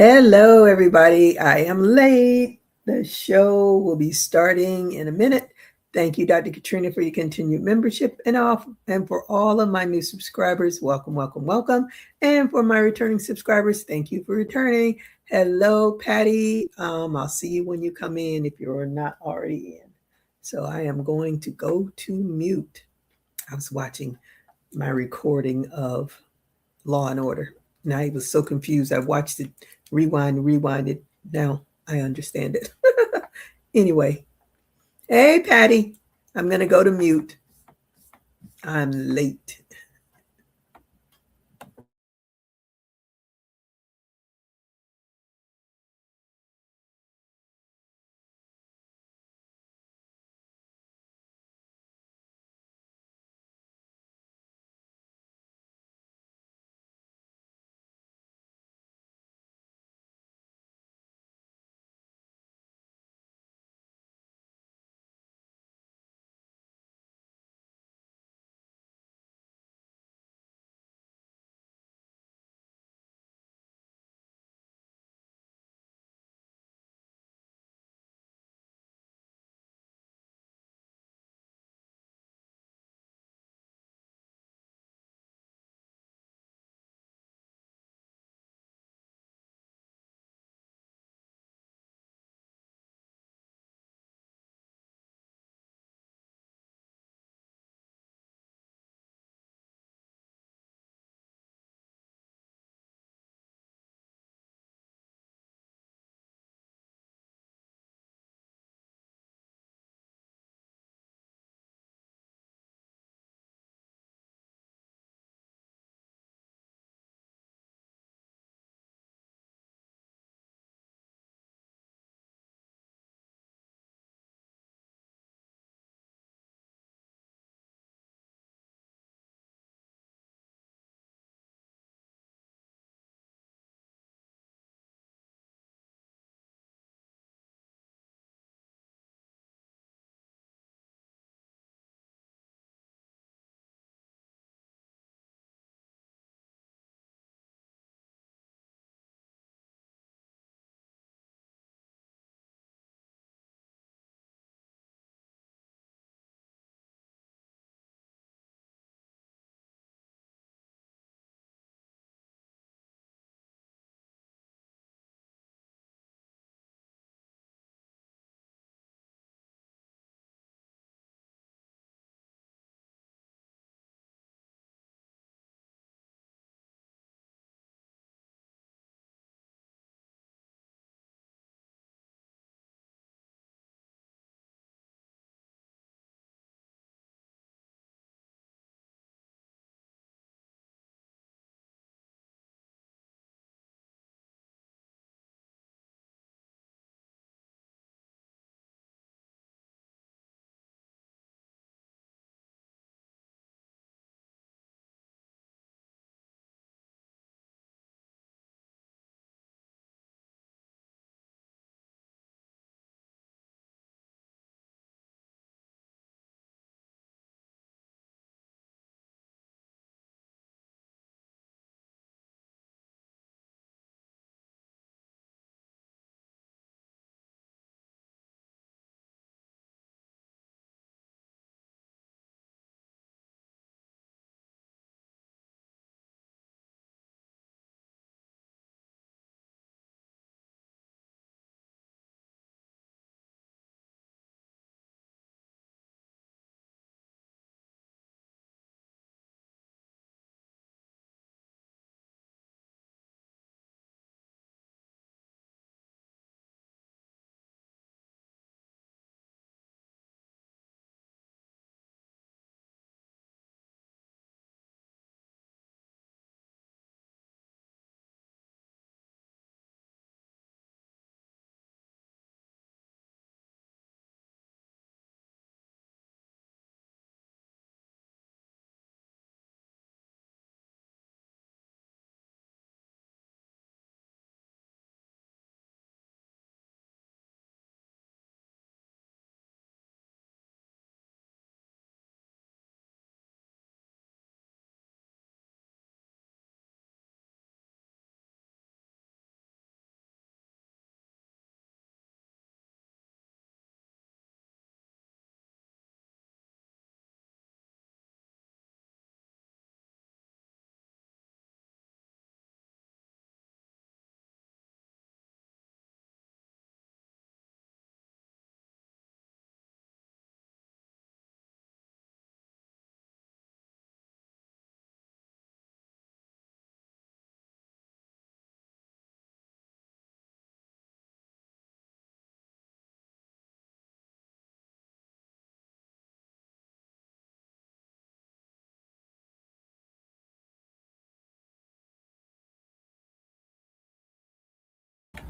Hello, everybody. I am late. The show will be starting in a minute. Thank you, Dr. Katrina, for your continued membership and for all of my new subscribers. Welcome, welcome, welcome. And for my returning subscribers, thank you for returning. Hello, Patty. I'll see you when you come in if you're not already in. So I am going to go to mute. I was watching my recording of Law and Order. And I was so confused. I watched it, rewind it. Now I understand it. Anyway, hey, Patty, I'm going to go to mute. I'm late.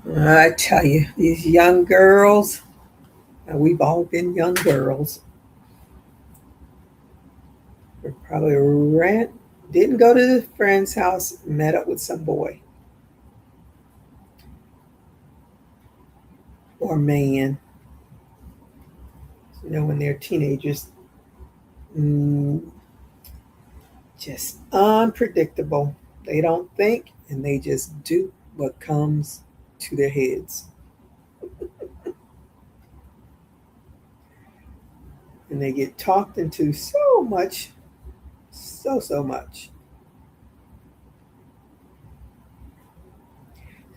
I tell you, these young girls, and we've all been young girls, we probably didn't go to the friend's house, met up with some boy or man, when they're teenagers. Mm, just unpredictable. They don't think and they just do what comes to their heads. And they get talked into so much, so much.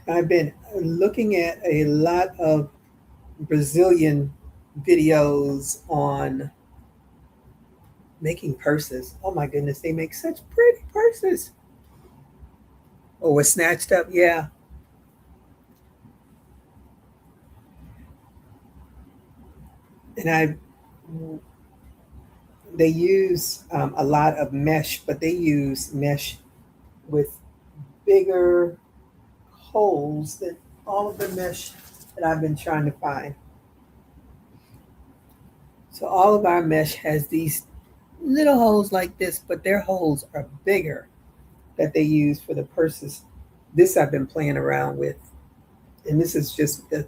I've been looking at a lot of Brazilian videos on making purses. Oh my goodness, they make such pretty purses. Oh, was snatched up, yeah. And they use a lot of mesh, but they use mesh with bigger holes than all of the mesh that I've been trying to find. So all of our mesh has these little holes like this, but their holes are bigger that they use for the purses. This I've been playing around with, and this is just the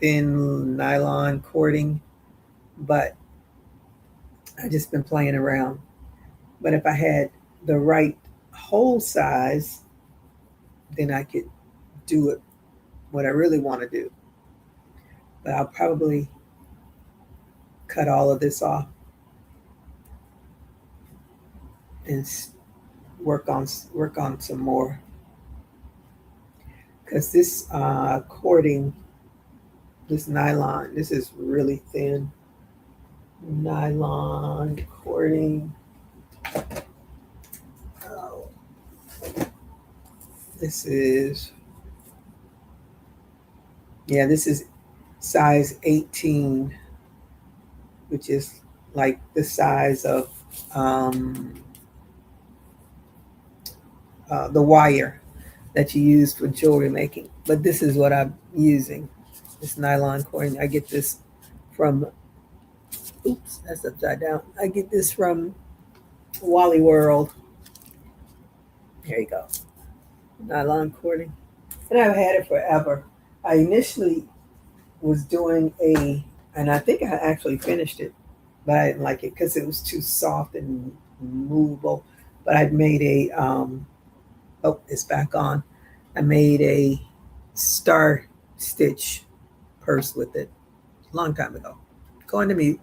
thin nylon cording, but I just been playing around. But if I had the right hole size, then I could do it what I really want to do. But I'll probably cut all of this off and work on some more, because this cording, this nylon, this is really thin nylon cording. Oh, this is, yeah, this is size 18, which is like the size of um, the wire that you use for jewelry making. But this is what I'm using, this nylon cord. I get this from, oops, that's upside down. I get this from Wally World. There you go, nylon cording. And I've had it forever. I initially was doing and I think I actually finished it, but I didn't like it because it was too soft and movable. But I made oh, it's back on. I made a star stitch purse with it a long time ago. Going to mute.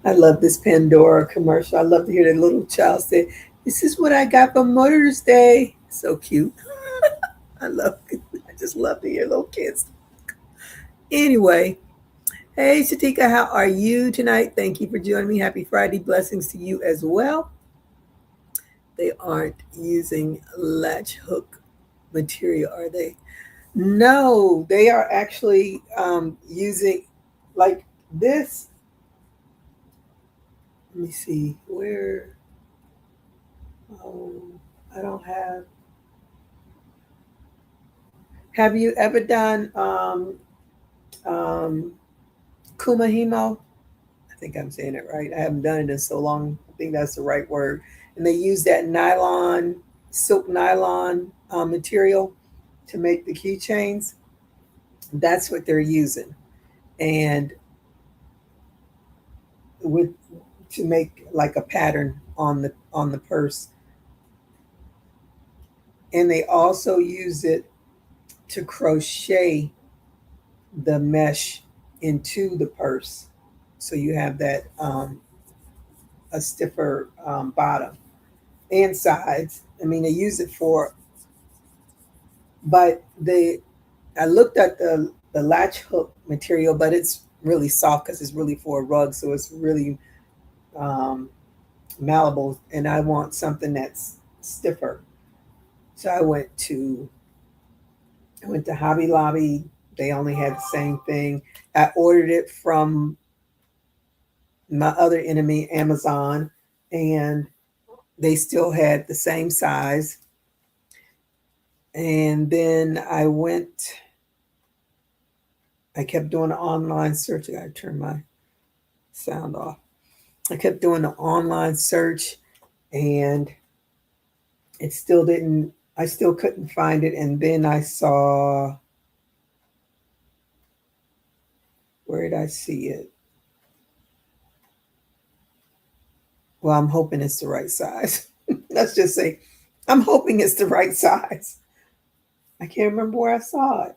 I love this Pandora commercial. I love to hear the little child say, "This is what I got for Mother's Day." So cute. I love it. I just love to hear little kids. Anyway, hey Shatika, how are you tonight? Thank you for joining me. Happy Friday. Blessings to you as well. They aren't using latch hook material, are they? No, they are actually using like this. Let me see where. Oh, I don't have. Have you ever done um, kumahimo? I think I'm saying it right. I haven't done it in so long. I think that's the right word. And they use that nylon, silk nylon material to make the keychains. That's what they're using, and with to make like a pattern on the purse. And they also use it to crochet the mesh into the purse, so you have that a stiffer bottom and sides. I mean, they use it for, but they I looked at the latch hook material, but it's really soft because it's really for a rug, so it's really um, malleable, and I want something that's stiffer. So I went to Hobby Lobby. They only had the same thing. I ordered it from my other enemy, Amazon, and they still had the same size. And then I kept doing an online search. I gotta turn my sound off. I kept doing the online search, and it still didn't, I still couldn't find it. And then I saw, where did I see it? Well, I'm hoping it's the right size. Let's just say, I'm hoping it's the right size. I can't remember where I saw it.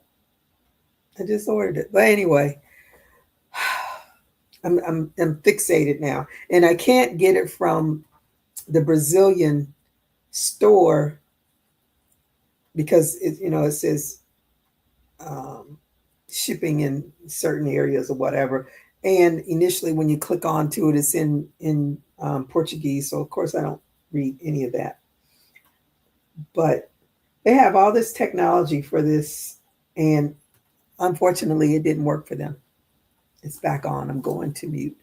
I just ordered it. But anyway, I'm fixated now. And I can't get it from the Brazilian store because it says um, shipping in certain areas or whatever. And initially, when you click onto it, it's in Portuguese. So of course, I don't read any of that. But they have all this technology for this, and unfortunately, it didn't work for them. It's back on. I'm going to mute.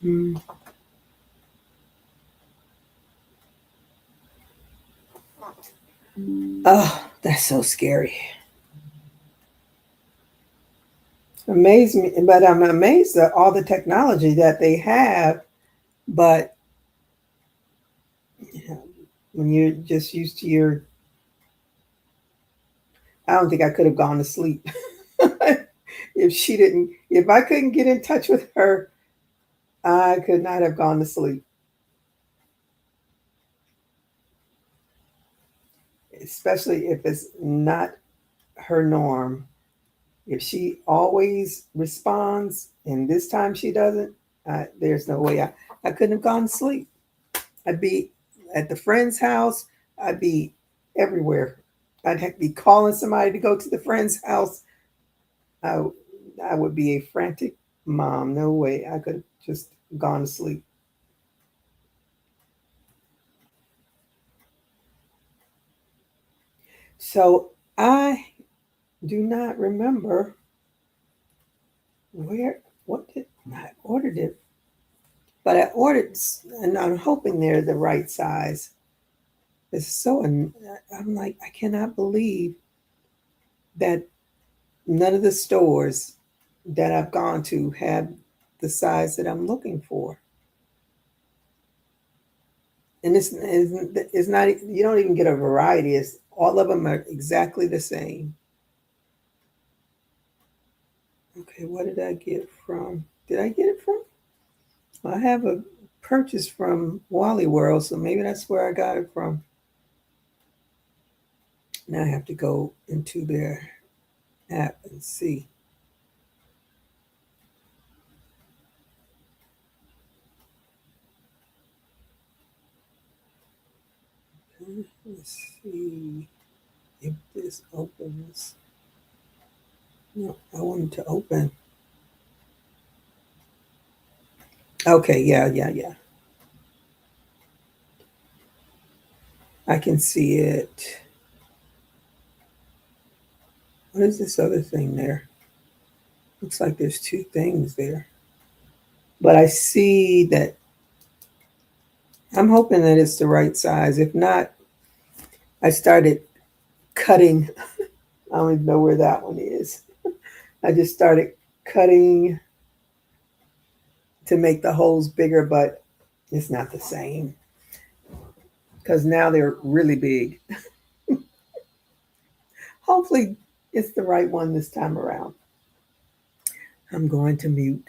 Mm. Oh, that's so scary. Amaze me, but I'm amazed at all the technology that they have. But you know, when you're just used to your, I don't think I could have gone to sleep if she didn't. If I couldn't get in touch with her, I could not have gone to sleep. Especially if it's not her norm. If she always responds and this time she doesn't, there's no way I couldn't have gone to sleep. I'd be at the friend's house. I'd be everywhere. I'd be calling somebody to go to the friend's house. I, I would be a frantic mom. No way. I could have just gone to sleep. So I do not remember what did I ordered it, but I ordered, and I'm hoping they're the right size. It's so, I'm like, I cannot believe that none of the stores that I've gone to have the size that I'm looking for. And it's not, you don't even get a variety. It's all of them are exactly the same. Okay, what did I get from? Did I get it from? Well, I have a purchase from Wally World, so maybe that's where I got it from. Now I have to go into their app and see. Let's see if this opens. No, I wanted to open. Okay, yeah. I can see it. What is this other thing there? Looks like there's two things there. But I see that I'm hoping that it's the right size. If not, I started cutting. I don't even know where that one is. I just started cutting to make the holes bigger, but it's not the same because now they're really big. Hopefully, it's the right one this time around. I'm going to mute.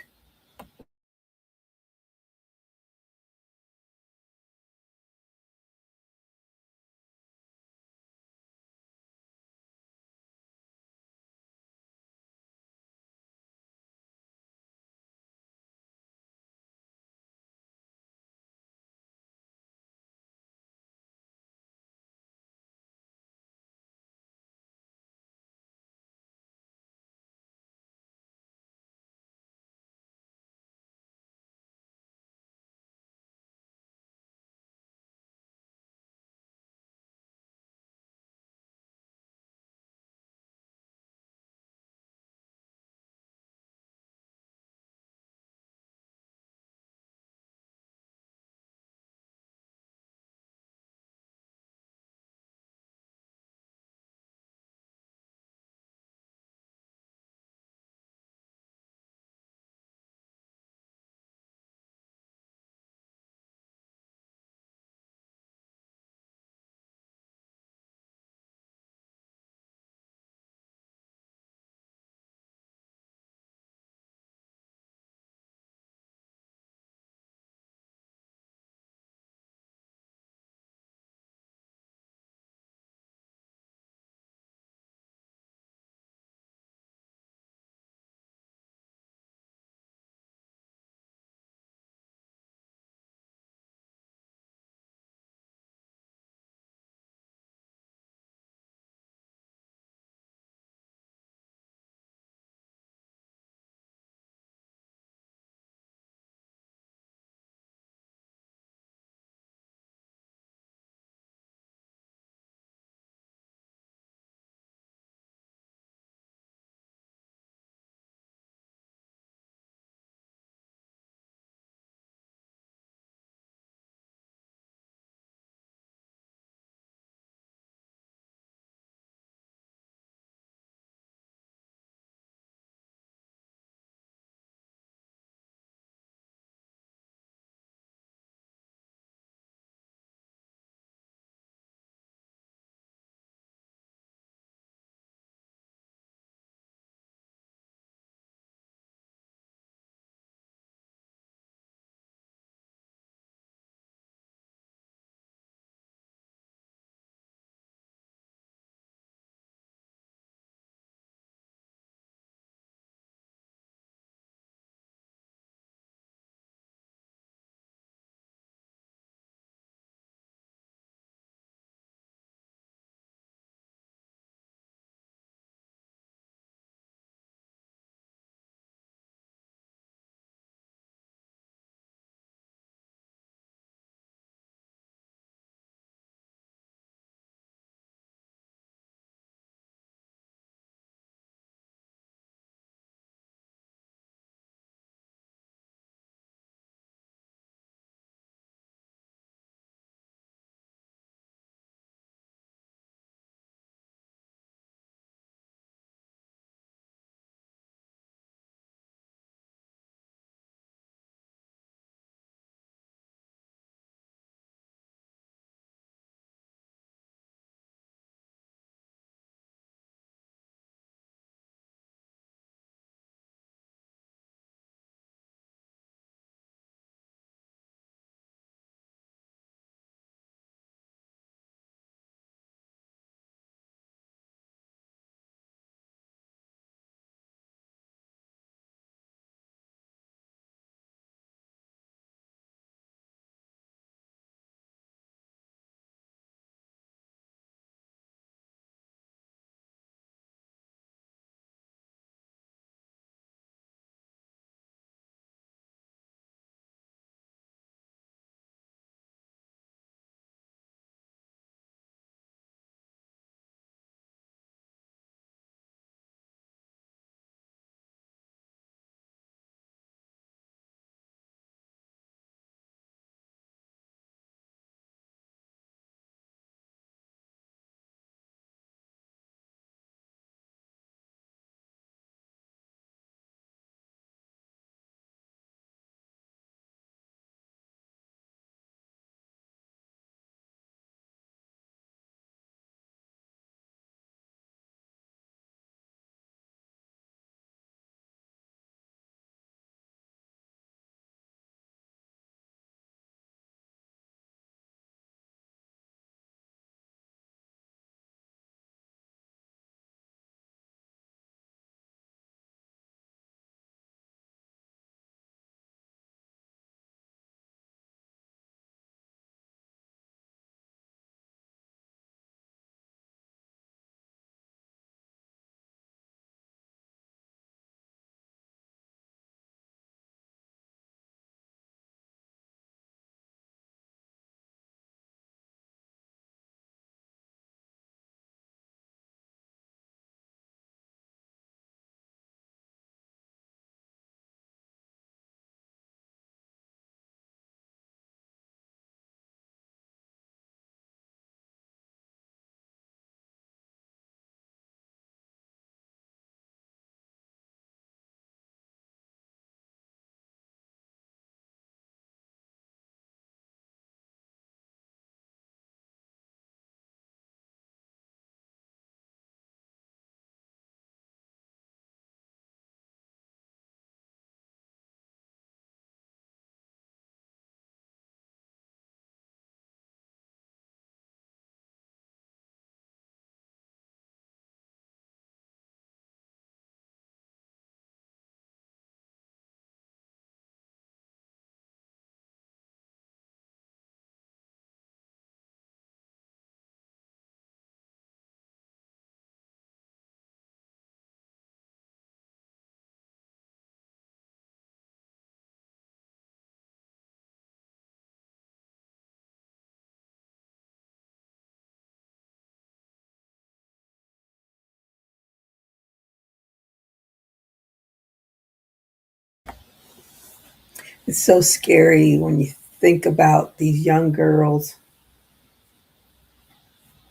It's so scary when you think about these young girls.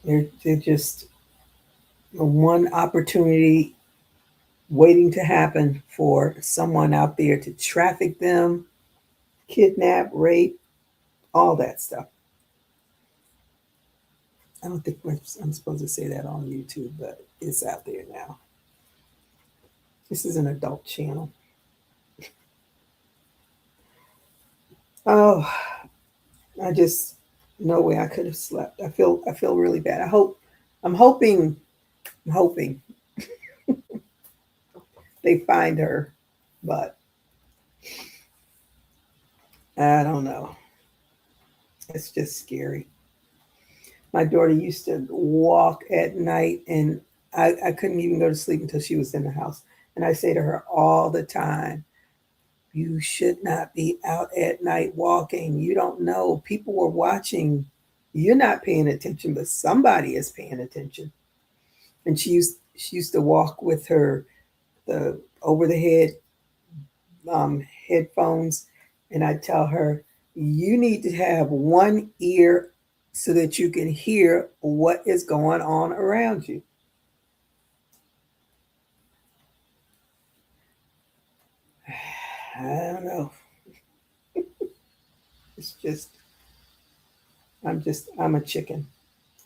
They're just one opportunity waiting to happen for someone out there to traffic them, kidnap, rape, all that stuff. I don't think I'm supposed to say that on YouTube, but it's out there now. This is an adult channel. Oh, I just no way I could have slept. I feel really bad. I'm hoping I'm hoping they find her, but I don't know. It's just scary. My daughter used to walk at night, and I couldn't even go to sleep until she was in the house. And I say to her all the time, you should not be out at night walking. You don't know. People were watching. You're not paying attention, but somebody is paying attention. And she used to walk with her the over the head headphones, and I tell her, you need to have one ear so that you can hear what is going on around you. I don't know. It's just I'm a chicken.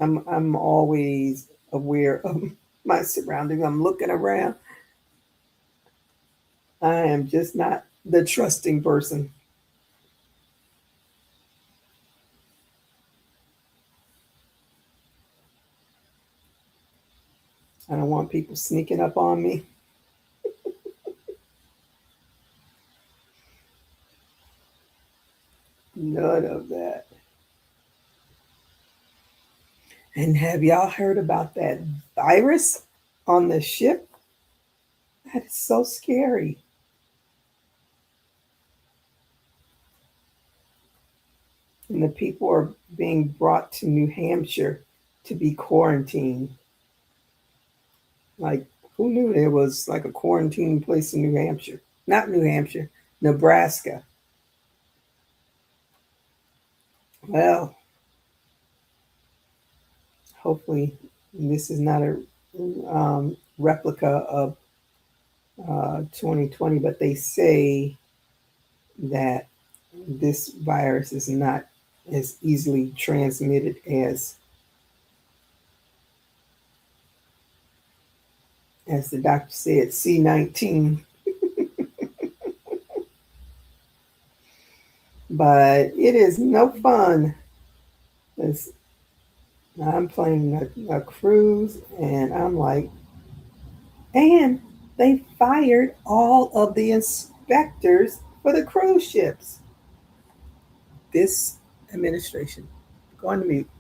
I'm always aware of my surroundings. I'm looking around. I am just not the trusting person. I don't want people sneaking up on me. None of that. And have y'all heard about that virus on the ship? That is so scary. And the people are being brought to New Hampshire to be quarantined. Like, who knew there was like a quarantine place in New Hampshire? Not New Hampshire, Nebraska. Well, hopefully, this is not a replica of 2020, but they say that this virus is not as easily transmitted as the doctor said, C-19. But it is no fun. It's, I'm playing a cruise, and I'm like, and they fired all of the inspectors for the cruise ships. This administration, going to mute.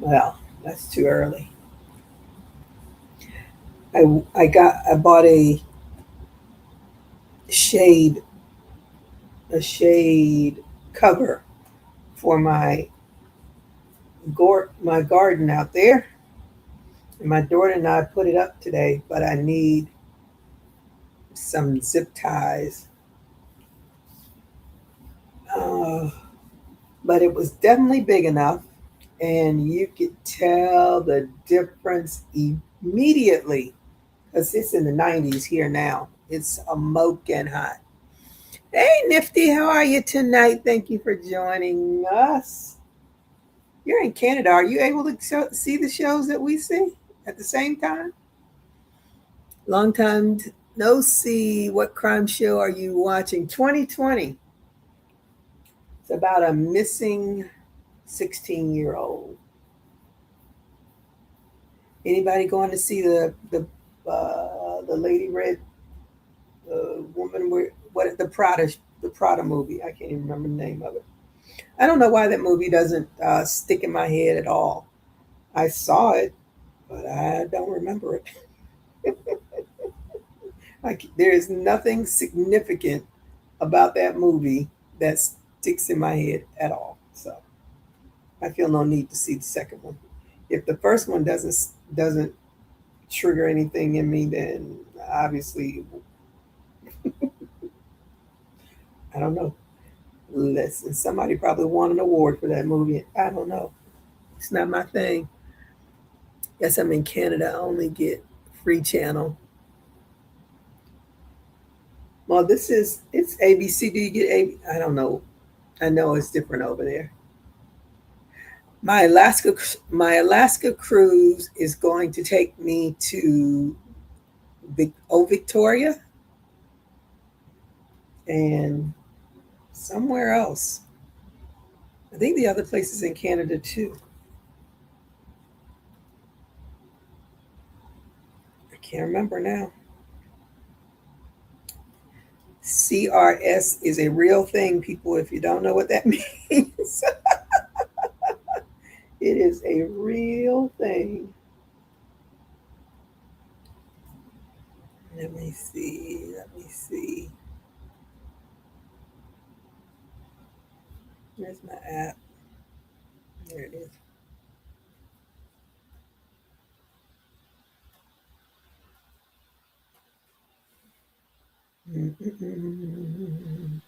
Well, that's too early. I bought shade a shade cover for my garden out there. And my daughter and I put it up today, but I need some zip ties. Uh, but it was definitely big enough, and you could tell the difference immediately because it's in the 90s here now. It's a smoking hot. Hey, Nifty, how are you tonight? Thank you for joining us. You're in Canada. Are you able to see the shows that we see at the same time? Long time no see. What crime show are you watching? 2020. It's about a missing 16-year-old. Anybody going to see the Lady Red woman with what the Prada movie? I can't even remember the name of it. I don't know why that movie doesn't stick in my head at all. I saw it, but I don't remember it. Like there is nothing significant about that movie that sticks in my head at all. So I feel no need to see the second one. If the first one doesn't trigger anything in me, then obviously I don't know. Listen, somebody probably won an award for that movie. I don't know. It's not my thing. Guess I'm in Canada. I only get free channel. Well, it's ABC. Do you get A? I don't know. I know it's different over there. My Alaska my Alaska cruise is going to take me to Victoria and somewhere else. I think the other place is in Canada too. I can't remember now. CRS is a real thing, people. If you don't know what that means, it is a real thing. Let me see. Let me see. Where's my app? There it is. Mm-mm-mm.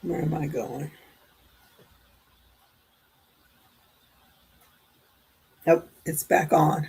Where am I going? Nope, it's back on.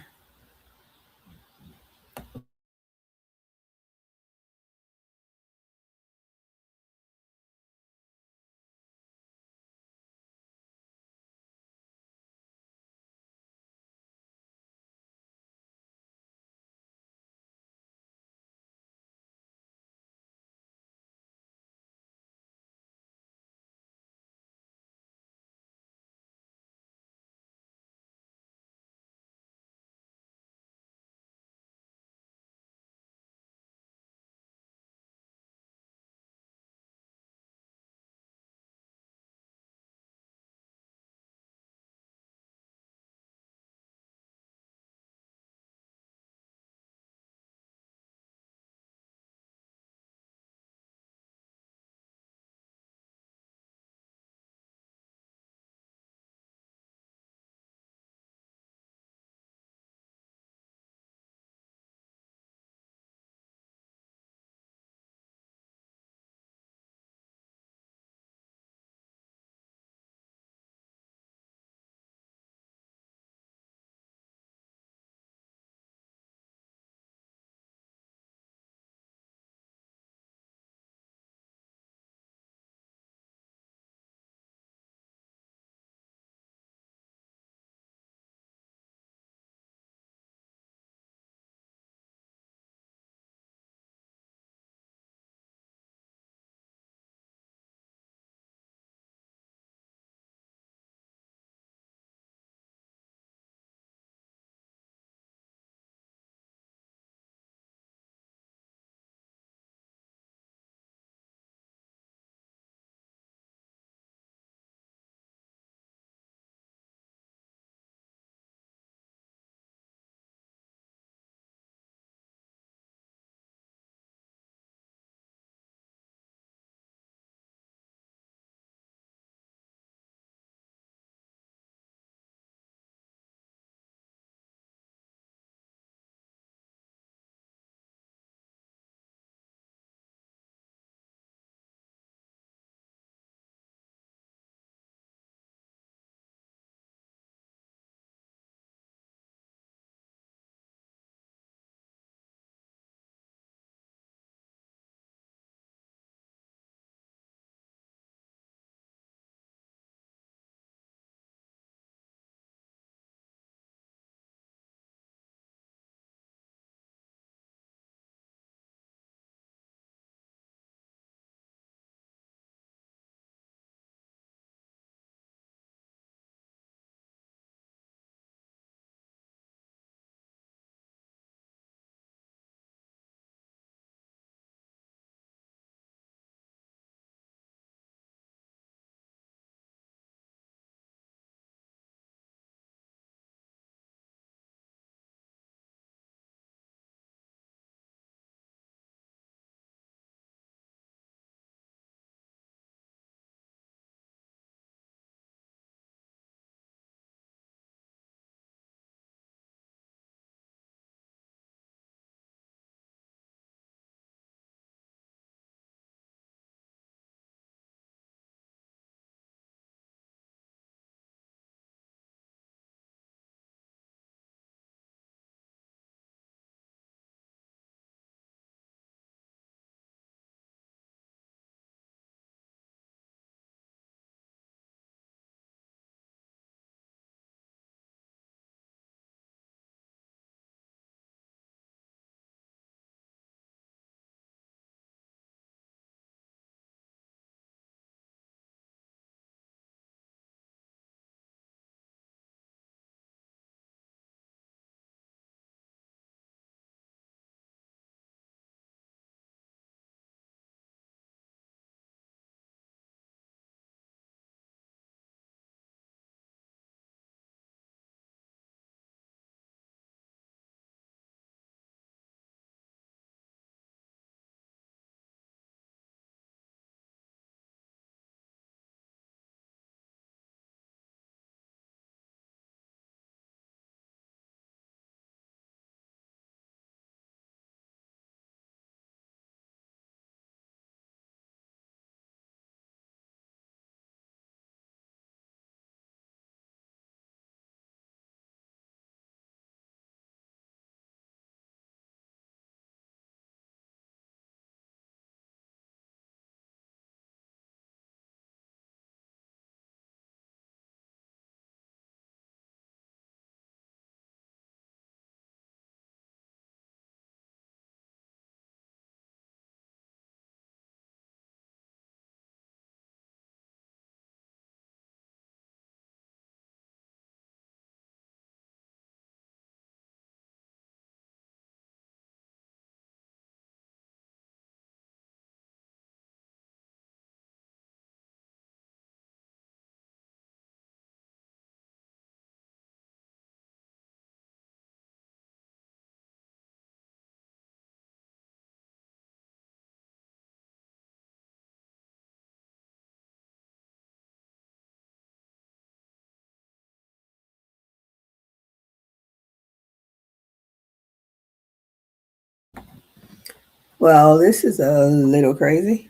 Well, this is a little crazy.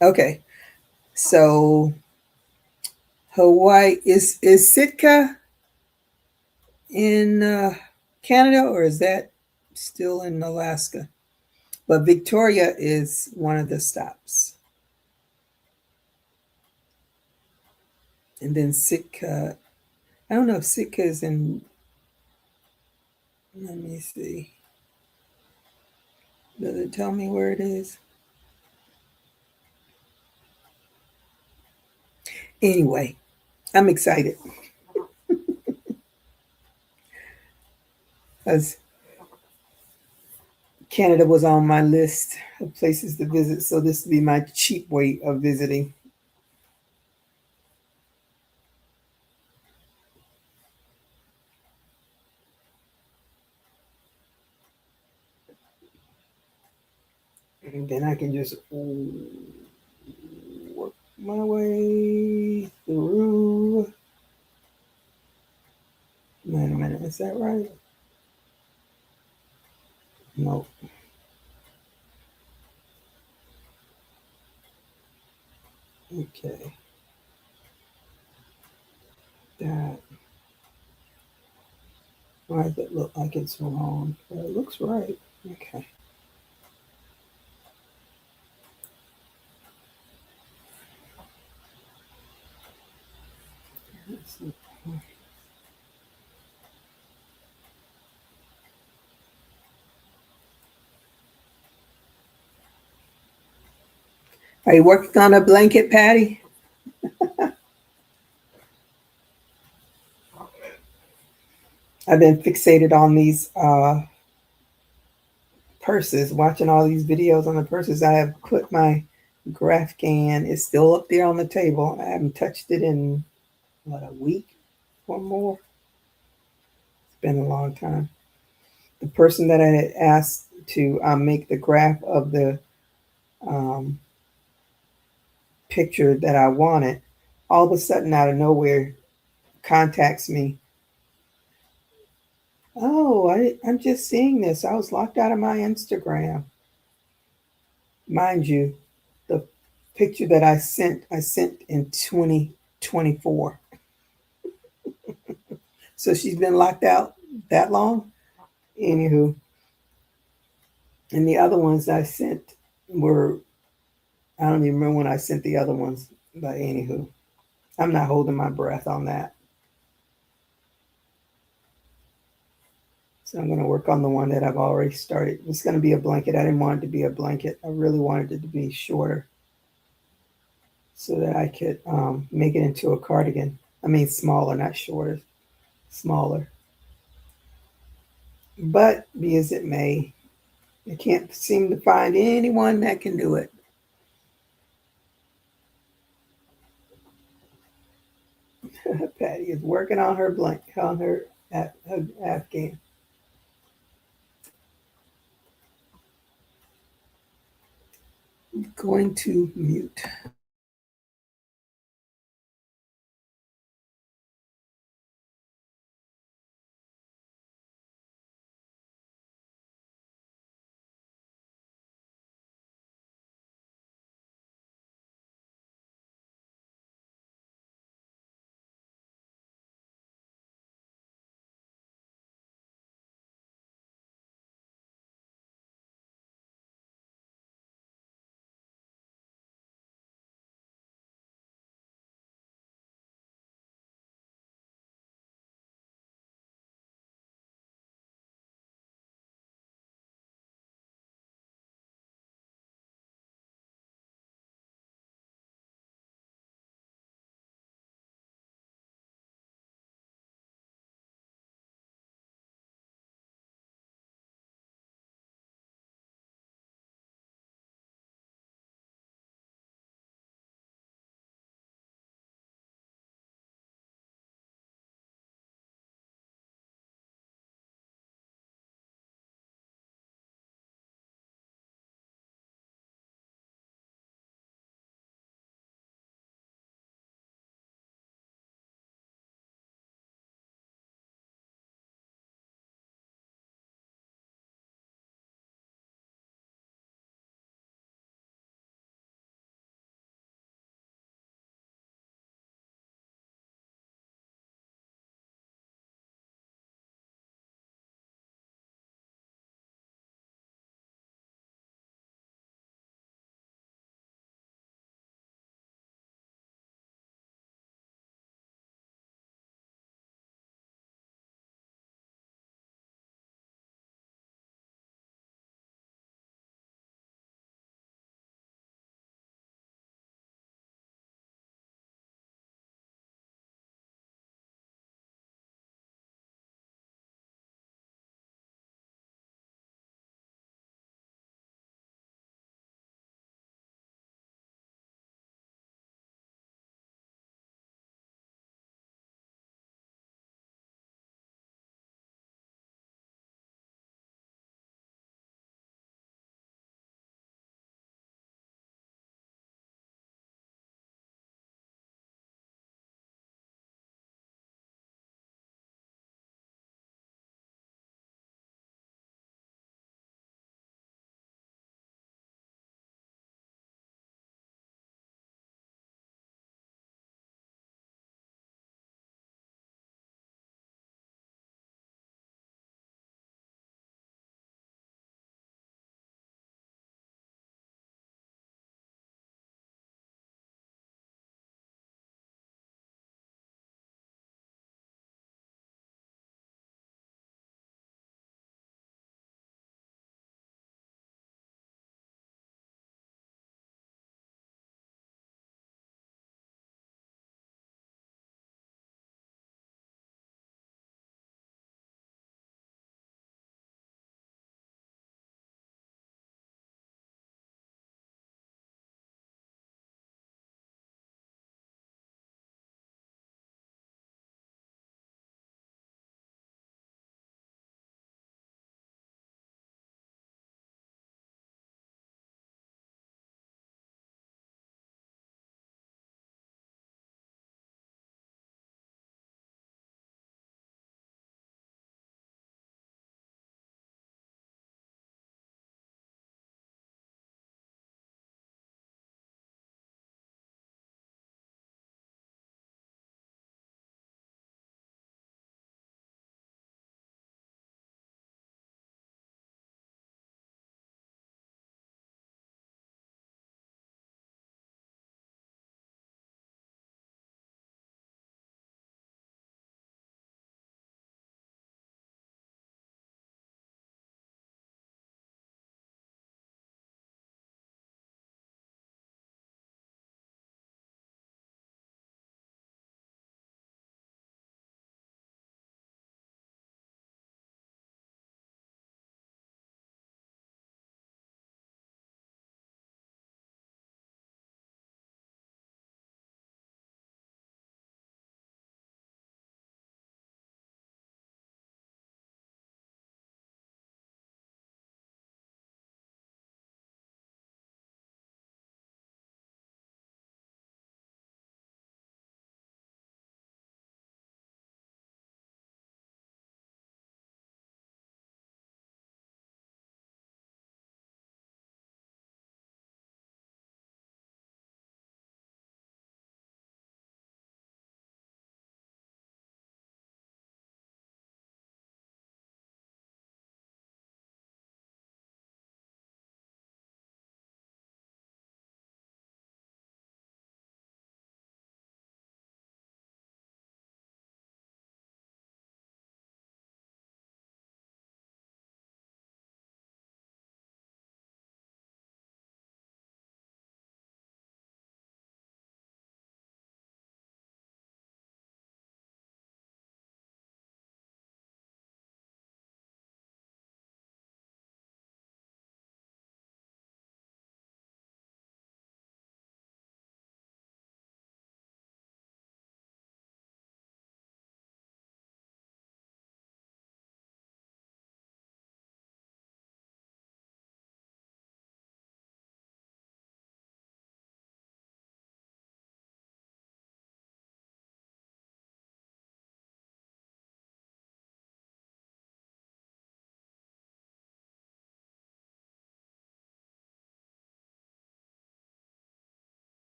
Okay, so Hawaii is Sitka in Canada, or is that still in Alaska? But Victoria is one of the stops. And then Sitka, I don't know if Sitka is in, let me see. Does it tell me where it is? Anyway, I'm excited because Canada was on my list of places to visit. So this will be my cheap way of visiting. And then I can just work my way through. Wait a minute, is that right? No. Okay. That. Why does it look like it's wrong? But it looks right. Okay. Let's see. Are you working on a blanket, Patty? I've been fixated on these purses, watching all these videos on the purses. I have put my graph can, it's still up there on the table. I haven't touched it in, what, a week or more? It's been a long time. The person that I had asked to make the graph of the um, picture that I wanted, all of a sudden out of nowhere contacts me. Oh, I'm just seeing this. I was locked out of my Instagram. Mind you, the picture that I sent in 2024. So she's been locked out that long. Anywho, and the other ones I sent were, I don't even remember when I sent the other ones, but anywho, I'm not holding my breath on that. So I'm going to work on the one that I've already started. It's going to be a blanket. I didn't want it to be a blanket. I really wanted it to be shorter so that I could make it into a cardigan. I mean, smaller, not shorter, smaller. But be as it may, I can't seem to find anyone that can do it. Patty is working on her blanket, on her Afghan. Going to mute.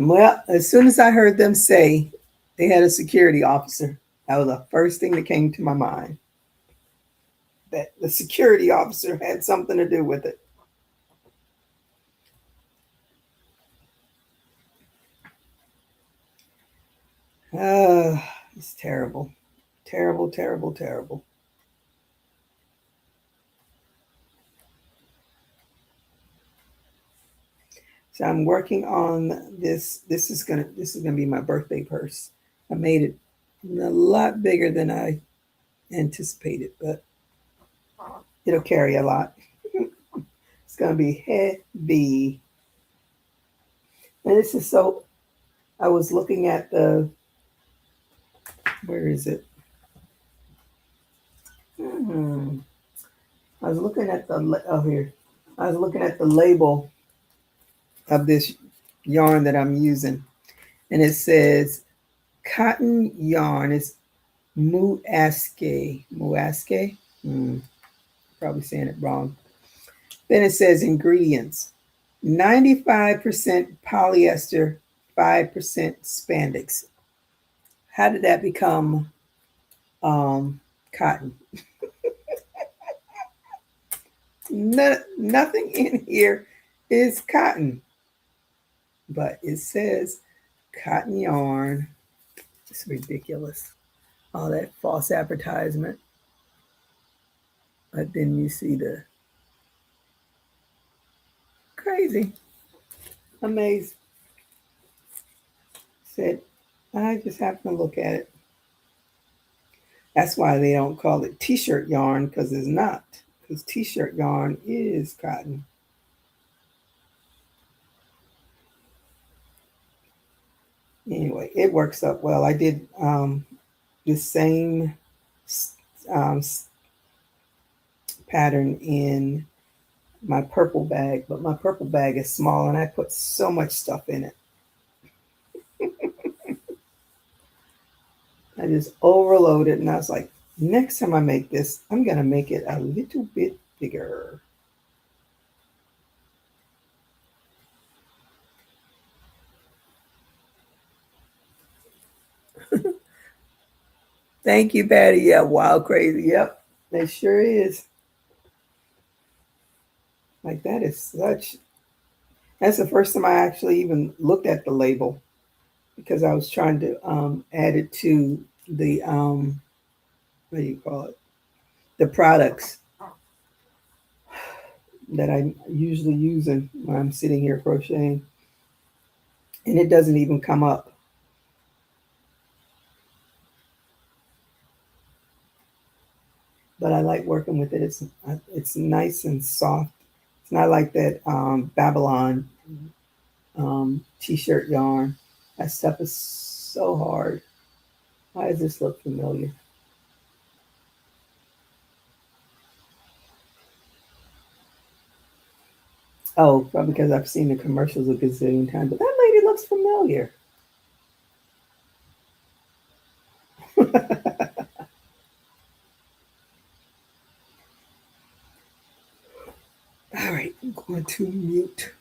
Well, as soon as I heard them say they had a security officer, that was the first thing that came to my mind. That the security officer had something to do with it. It's terrible. Terrible, terrible, terrible. So I'm working on this. This is gonna be my birthday purse. I made it a lot bigger than I anticipated, but it'll carry a lot. It's gonna be heavy. And this is so I was looking at the where is it? Hmm. I was looking at the oh here. I was looking at the label of this yarn that I'm using, and it says cotton yarn. It's muaske. Muaske. Probably saying it wrong. Then it says ingredients: 95% polyester, 5% spandex. How did that become cotton? Nothing in here is cotton, but it says cotton yarn. It's ridiculous. All that false advertisement. But then you see the crazy. Amazed. Said, I just happened to look at it. That's why they don't call it t-shirt yarn, because it's not. Because t-shirt yarn is cotton. Anyway, it works up well. I did the same um, pattern in my purple bag, but my purple bag is small and I put so much stuff in it. I just overloaded, and I was like, next time I make this, I'm going to make it a little bit bigger. Thank you, Patty. Yeah, wild crazy. Yep, it sure is. Like that is such. That's the first time I actually even looked at the label, because I was trying to add it to the what do you call it? The products that I'm usually using when I'm sitting here crocheting, and it doesn't even come up. But I like working with it. It's nice and soft. It's not like that Babylon t-shirt yarn. That stuff is so hard. Why does this look familiar? Oh, probably because I've seen the commercials a gazillion times. But that lady looks familiar. All right, I'm going to mute.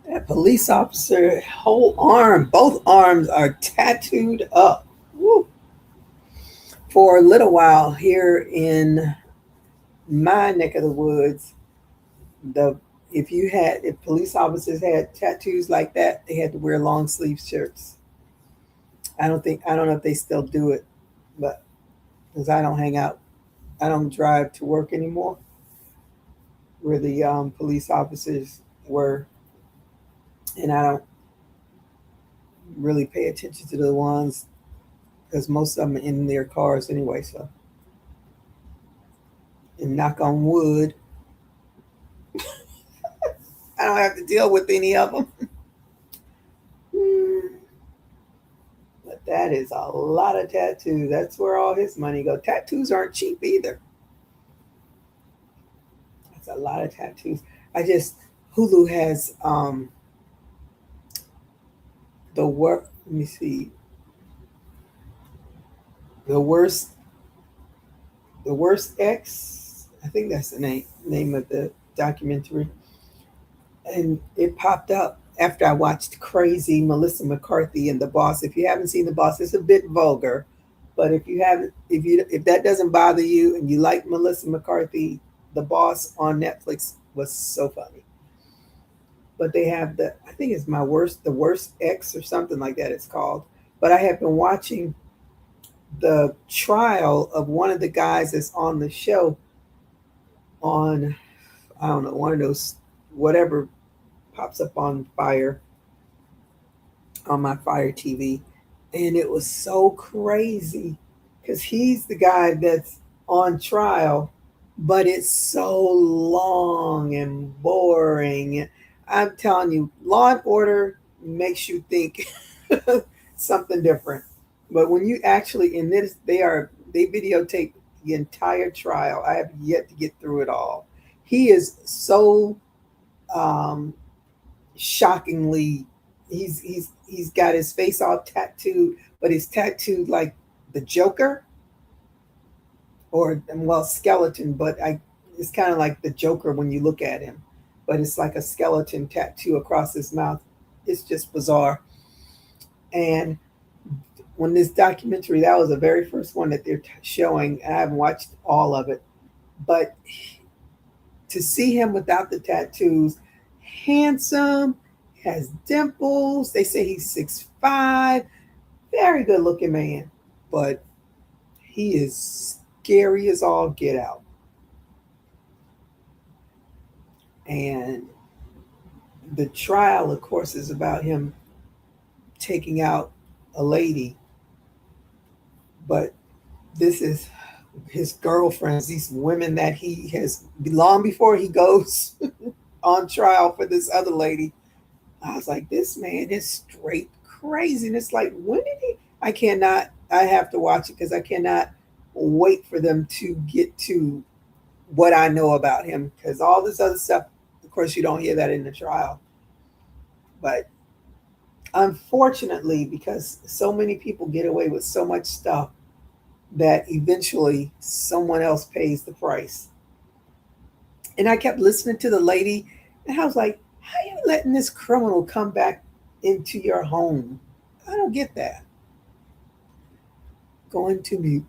That police officer, whole arm, both arms are tattooed up. Woo. For a little while here in my neck of the woods, the if police officers had tattoos like that, they had to wear long sleeve shirts. I don't know if they still do it, but because I don't hang out, I don't drive to work anymore. Where the police officers were, and I don't really pay attention to the ones because most of them are in their cars anyway. So, and knock on wood, I don't have to deal with any of them. But that is a lot of tattoos. That's where all his money goes. Tattoos aren't cheap either. That's a lot of tattoos. I just Hulu has the work. Let me see. The worst, the worst X. I think that's the name of the documentary, and it popped up after I watched Crazy Melissa McCarthy and The Boss. If you haven't seen The Boss, it's a bit vulgar, but if that doesn't bother you and you like Melissa McCarthy, The Boss on Netflix was so funny. But they have I think it's the worst X or something like that. It's called. But I have been watching the trial of one of the guys that's on the show on, I don't know, one of those whatever pops up on my Fire TV, and it was so crazy because he's the guy that's on trial, but it's so long and boring. I'm telling you, Law and Order makes you think something different. But when you actually in this, they videotape the entire trial. I have yet to get through it all. He is so um, shockingly, he's got his face all tattooed, but he's tattooed like the Joker, or well, skeleton, but I it's kind of like the Joker when you look at him, but it's like a skeleton tattoo across his mouth. It's just bizarre. And when this documentary, that was the very first one that they're showing, and I haven't watched all of it, but to see him without the tattoos, handsome, has dimples. They say he's 6'5", very good looking man, but he is scary as all get out. And the trial, of course, is about him taking out a lady, but this is his girlfriends, these women that he has long before he goes on trial for this other lady. I was like, this man is straight crazy. And it's like, when did he? I have to watch it because I cannot wait for them to get to what I know about him because all this other stuff, of course, you don't hear that in the trial. But unfortunately, because so many people get away with so much stuff, that eventually someone else pays the price. And I kept listening to the lady, and I was like, how are you letting this criminal come back into your home? I don't get that. Going to mute.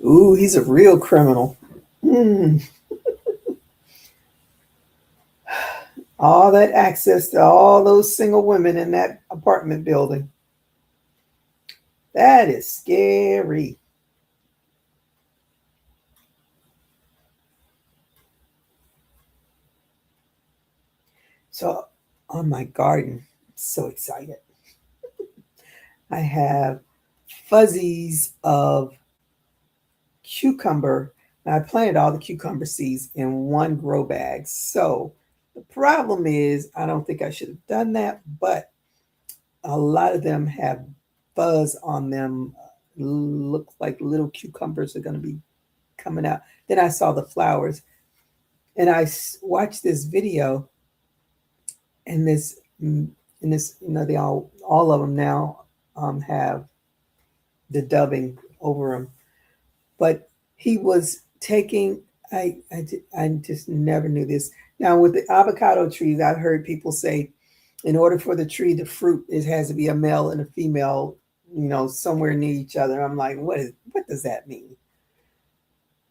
Ooh, he's a real criminal. Hmm. All that access to all those single women in that apartment building. That is scary. So, on my garden, I'm so excited. I have fuzzies of cucumber. Now, I planted all the cucumber seeds in one grow bag. So, the problem is, I don't think I should have done that, but a lot of them have fuzz on them. Look like little cucumbers are going to be coming out. Then I saw the flowers, and I watched this video, and this, they all of them now have the dubbing over them. But he was taking. I just never knew this. Now with the avocado trees, I've heard people say, in order for the tree to fruit, it has to be a male and a female, somewhere near each other. I'm like, what does that mean?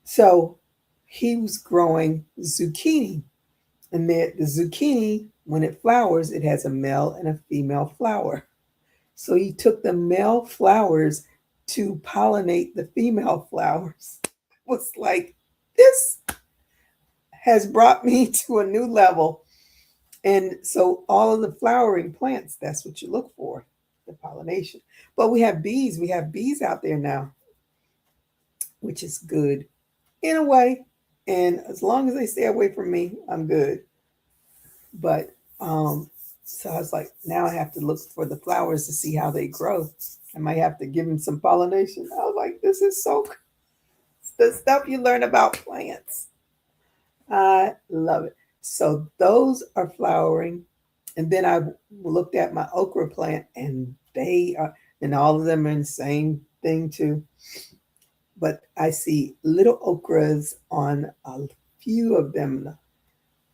So he was growing zucchini, and the zucchini, when it flowers, it has a male and a female flower. So he took the male flowers to pollinate the female flowers. It was like, this has brought me to a new level. And so all of the flowering plants, that's what you look for, the pollination. But we have bees. We have bees out there now, which is good in a way. And as long as they stay away from me, I'm good. But so I was like, now I have to look for the flowers to see how they grow. I might have to give them some pollination. I was like, this is so the stuff you learn about plants. I love it. So those are flowering. And then I looked at my okra plant, and they are, and all of them are in the same thing too. But I see little okras on a few of them.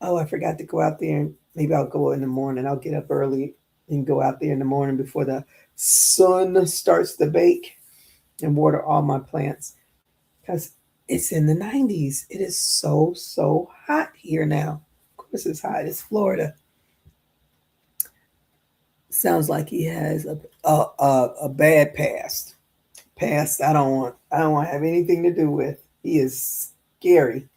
Oh, I forgot to go out there, and maybe I'll go in the morning. I'll get up early and go out there in the morning before the sun starts to bake and water all my plants, because it's in the 90s. It is so, so hot here now. Of course, it's hot. It's Florida. Sounds like he has a bad past. Past I don't want to have anything to do with. He is scary.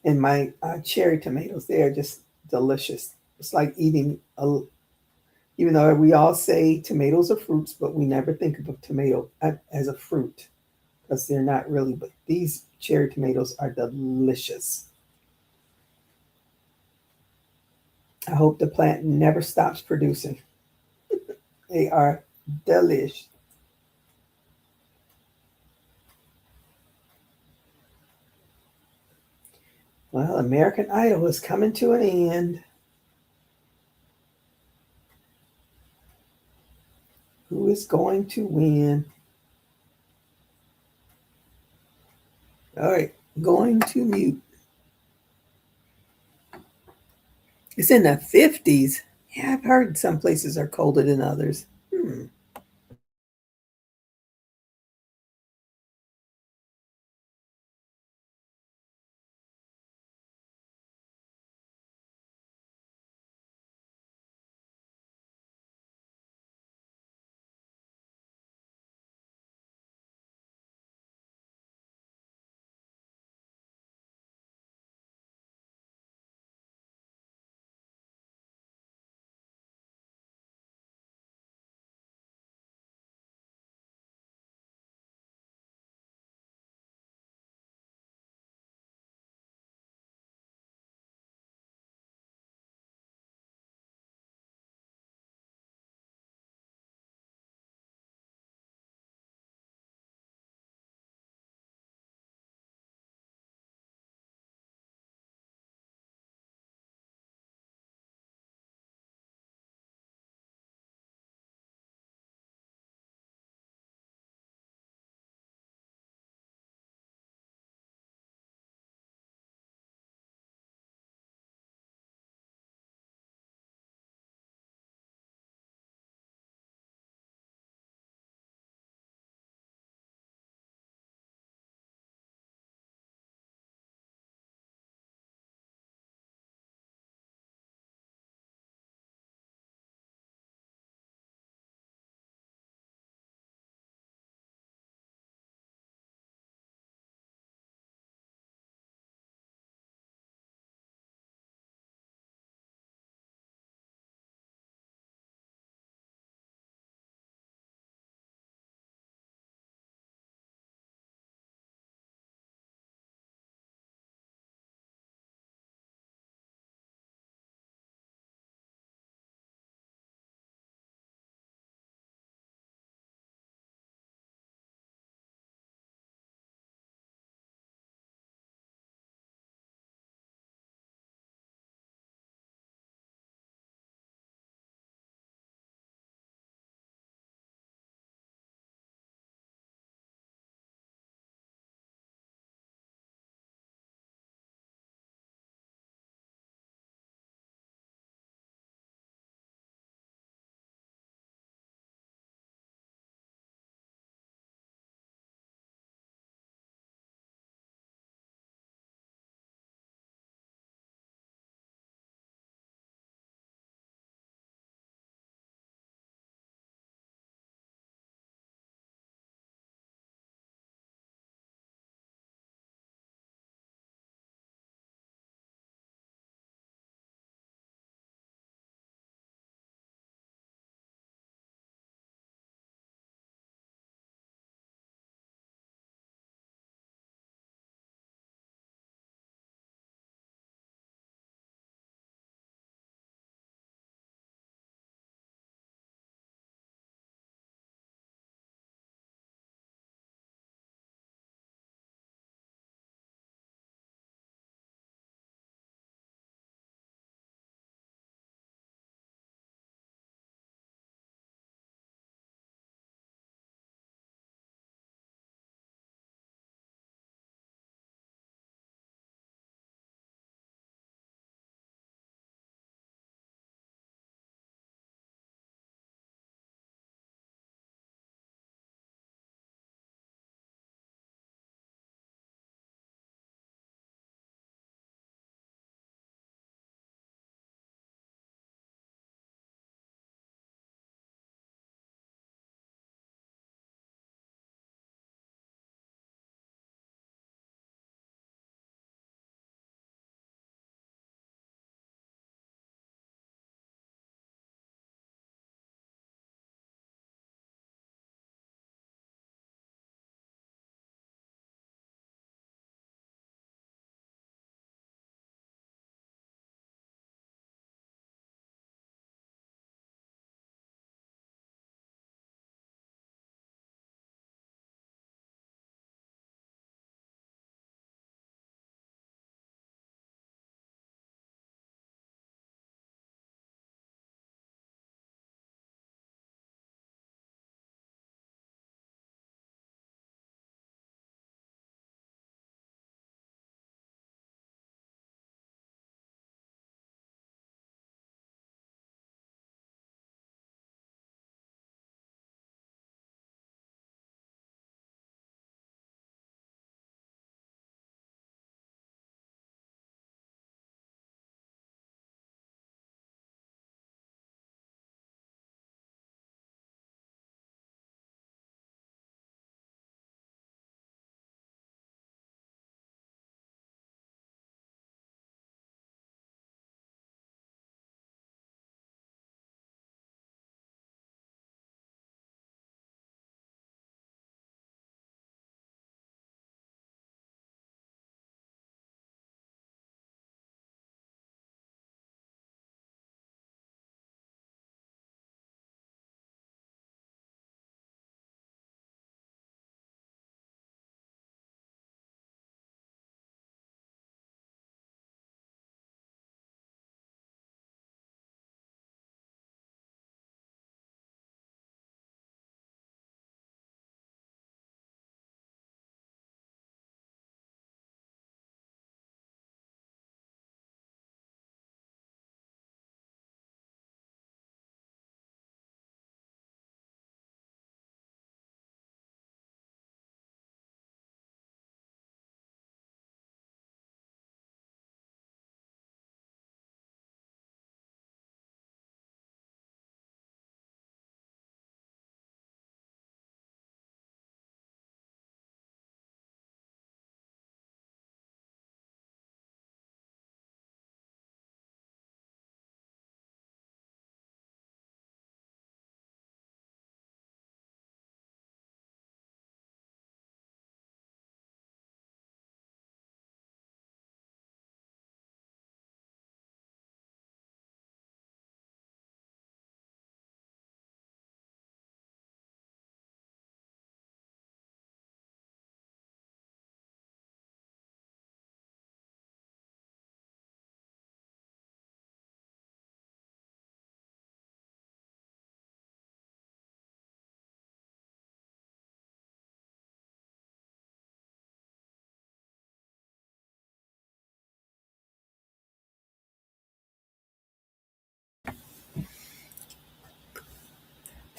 And my cherry tomatoes, they are just delicious. It's like eating a, even though we all say tomatoes are fruits, but we never think of a tomato as a fruit, because they're not really. But these cherry tomatoes are delicious. I hope the plant never stops producing. They are delish. Well, American Idol is coming to an end. Who is going to win? All right, going to mute. It's in the 50s. Yeah, I've heard some places are colder than others. Hmm.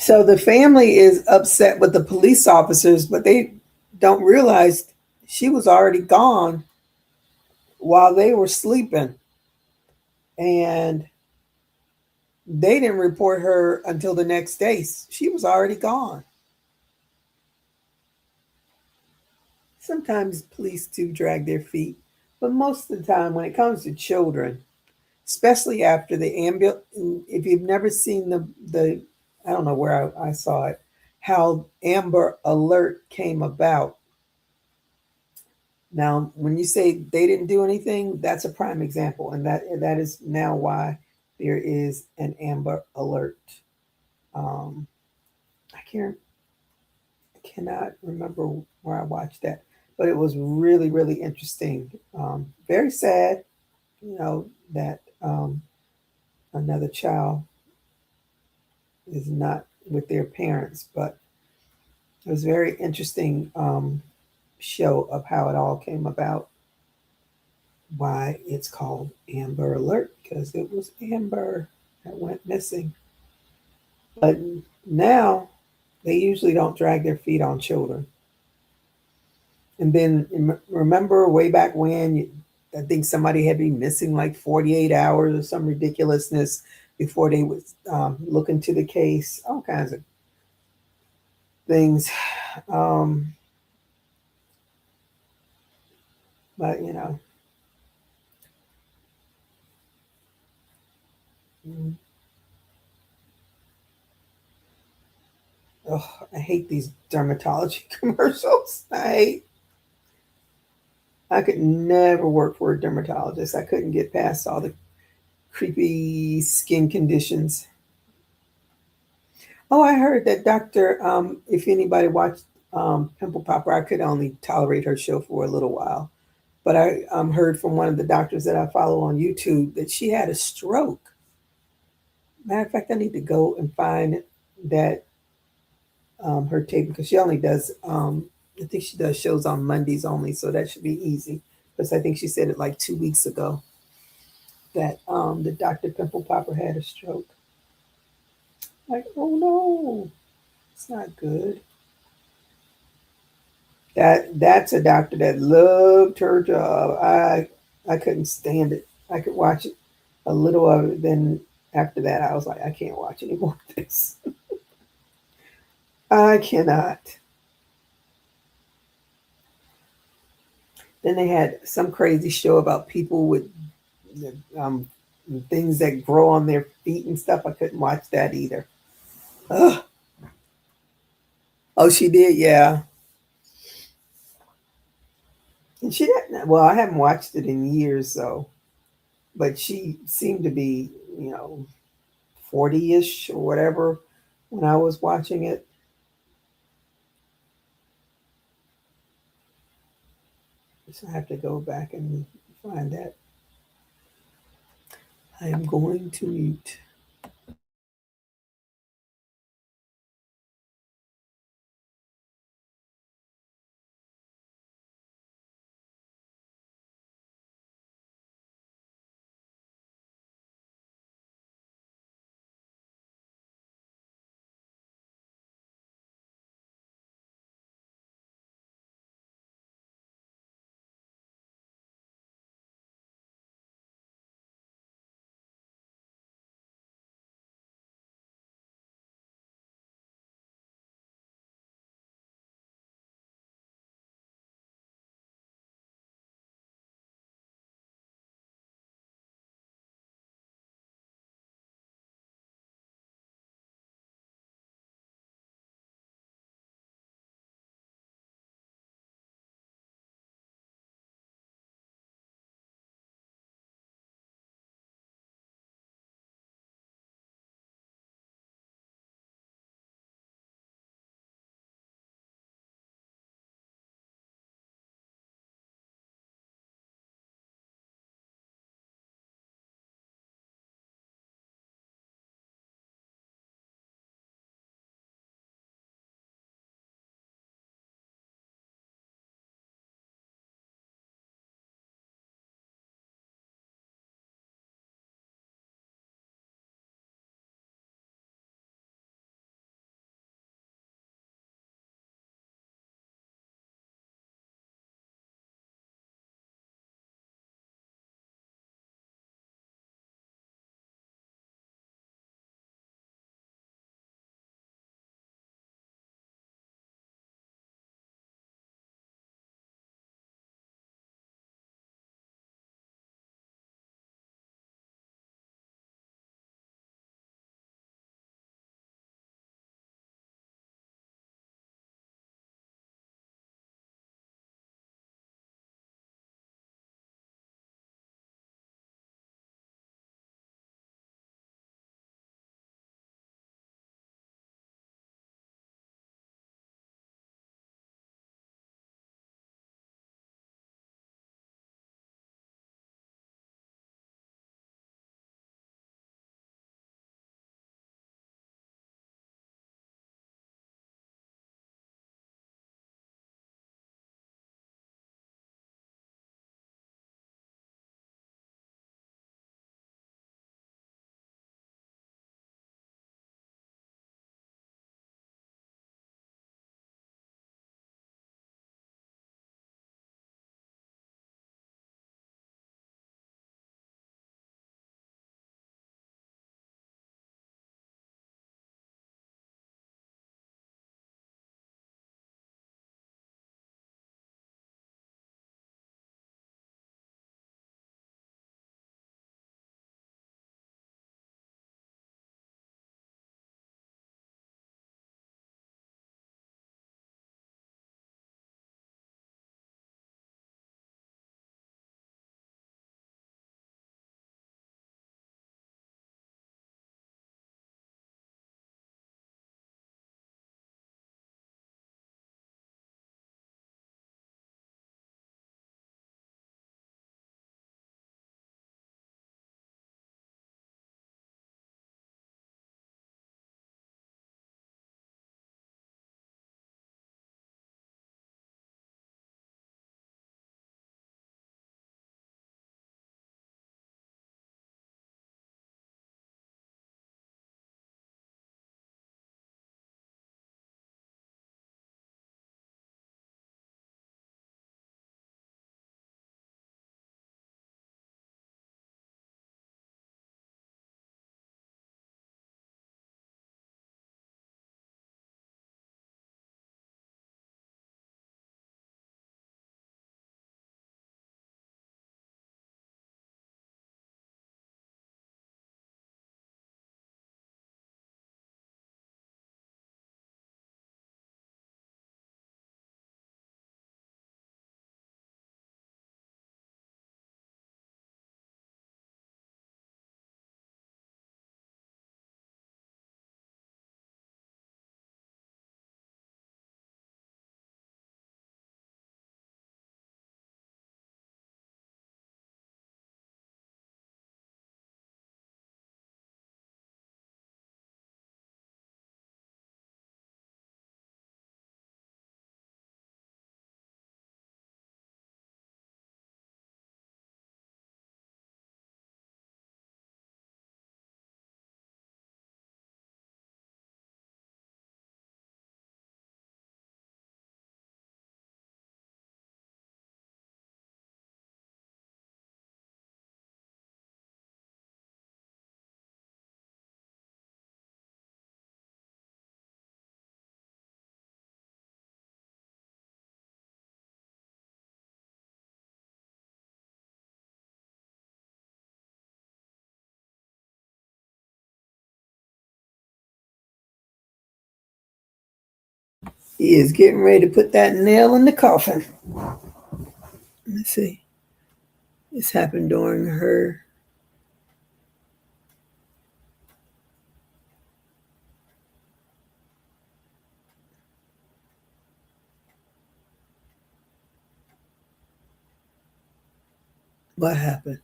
So the family is upset with the police officers, but they don't realize she was already gone while they were sleeping. And they didn't report her until the next day. She was already gone. Sometimes police do drag their feet, but most of the time, when it comes to children, especially after the ambulance, if you've never seen the I don't know where I saw it, how Amber Alert came about. Now, when you say they didn't do anything, that's a prime example, and that is now why there is an Amber Alert. Um, I can't cannot remember where I watched that, but it was really really interesting. Very sad, that another child is not with their parents, but it was very interesting show of how it all came about. Why it's called Amber Alert, because it was Amber that went missing. But now they usually don't drag their feet on children. And then remember way back when, I think somebody had been missing like 48 hours or some ridiculousness before they would look into the case, all kinds of things. Um, but mm, oh, I hate these dermatology commercials. I could never work for a dermatologist. I couldn't get past all the creepy skin conditions. Oh, I heard that Doctor. If anybody watched Pimple Popper, I could only tolerate her show for a little while. But I heard from one of the doctors that I follow on YouTube that she had a stroke. Matter of fact, I need to go and find that her tape, because she only does. I think she does shows on Mondays only, so that should be easy. Because I think she said it like 2 weeks ago that the Dr. Pimple Popper had a stroke. Like, oh no, it's not good. That's a doctor that loved her job. I couldn't stand it. I could watch it a little of it, then after that I was like, I can't watch any more of this. I cannot. Then they had some crazy show about people with um, things that grow on their feet and stuff. I couldn't watch that either. Ugh. Oh, she did, yeah. And she didn't. Well, I haven't watched it in years, so. But she seemed to be, 40-ish or whatever when I was watching it. So I have to go back and find that. I am going to mute. He is getting ready to put that nail in the coffin. Let's see. This happened during her. What happened?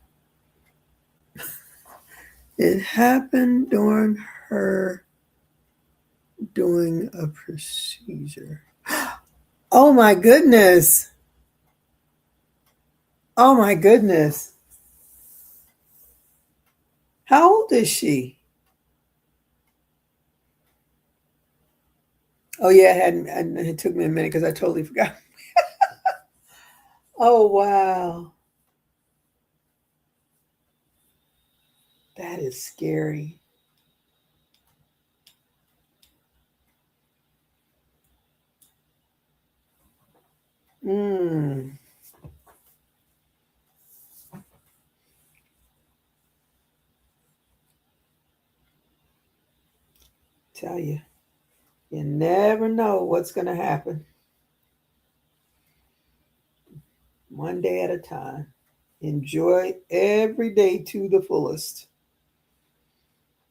It happened during her doing a procedure. Oh my goodness. Oh my goodness. How old is she? Oh yeah, it took me a minute because I totally forgot. Oh wow. That is scary. Mm. Tell you, you never know what's going to happen. One day at a time. Enjoy every day to the fullest.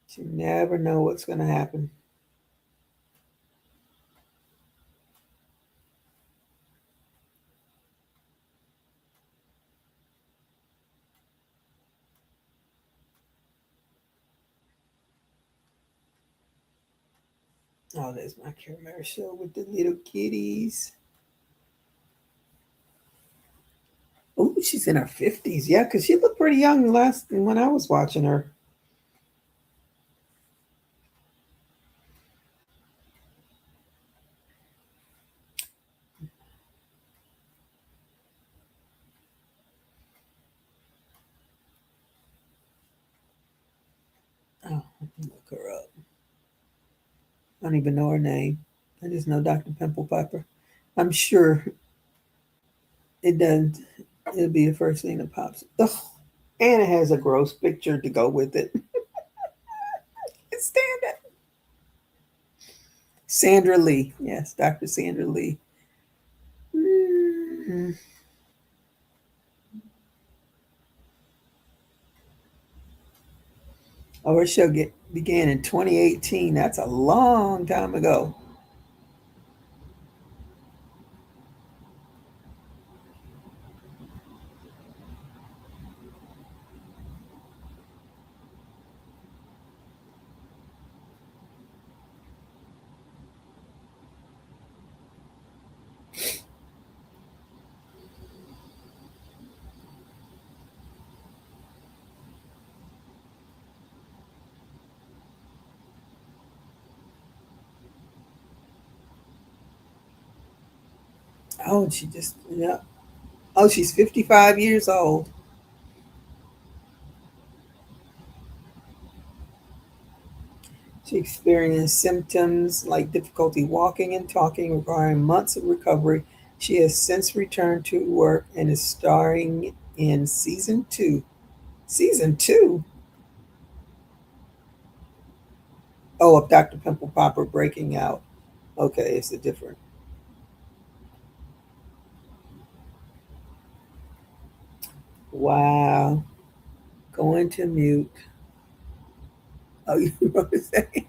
You never know what's going to happen. Oh, there's my commercial with the little kitties. Oh, she's in her 50s. Yeah, because she looked pretty young last when I was watching her. Oh, let me look her up. I don't even know her name. I just know Dr. Pimple Popper. I'm sure it does. It'll be the first thing that pops. Ugh. And it has a gross picture to go with it. Stand it. Sandra Lee. Yes, Dr. Sandra Lee. Mm. Oh, her show began in 2018. That's a long time ago. Oh, she just, yeah. Oh, she's 55 years old. She experienced symptoms like difficulty walking and talking, requiring months of recovery. She has since returned to work and is starring in season two. Season two? Oh, of Dr. Pimple Popper breaking out. Okay, it's a different. Wow. Going to mute. Oh, you want to say?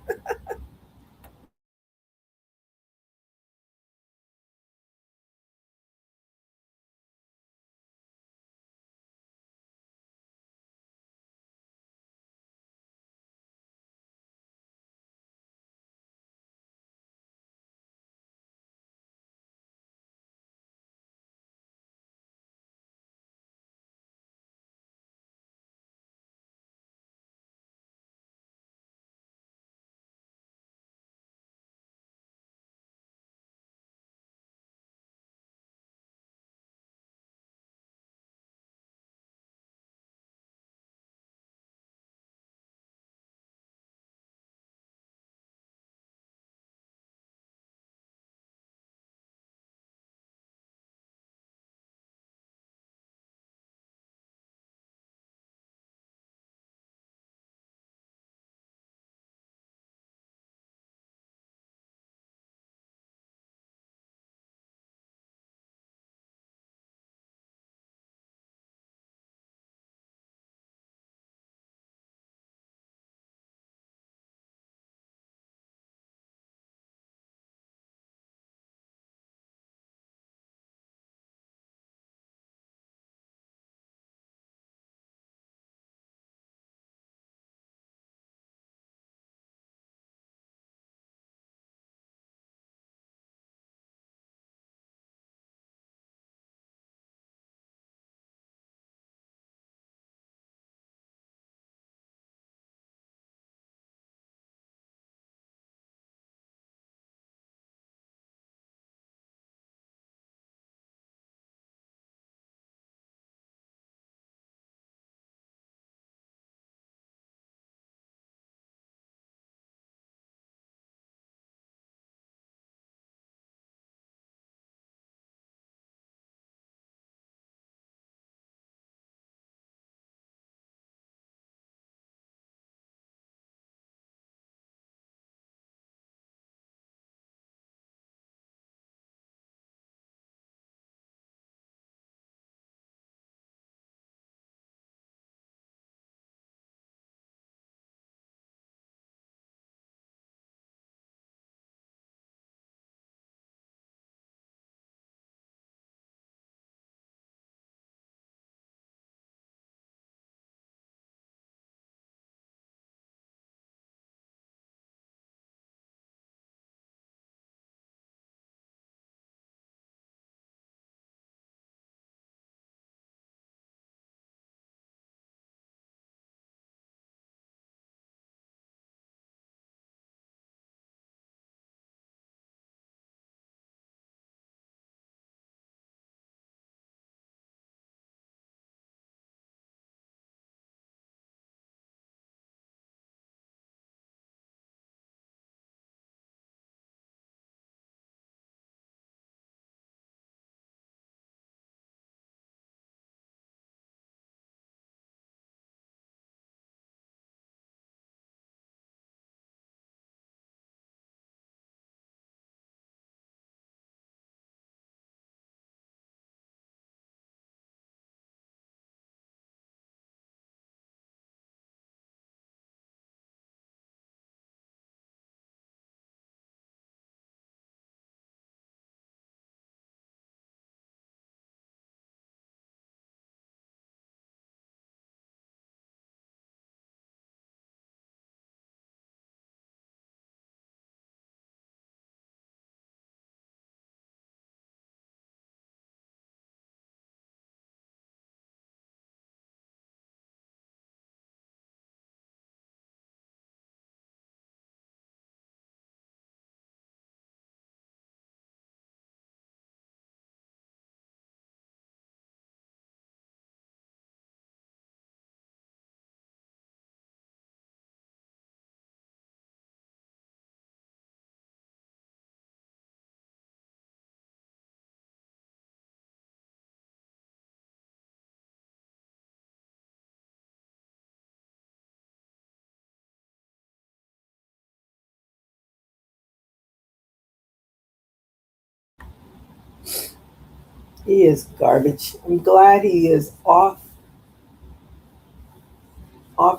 He is garbage. I'm glad he is off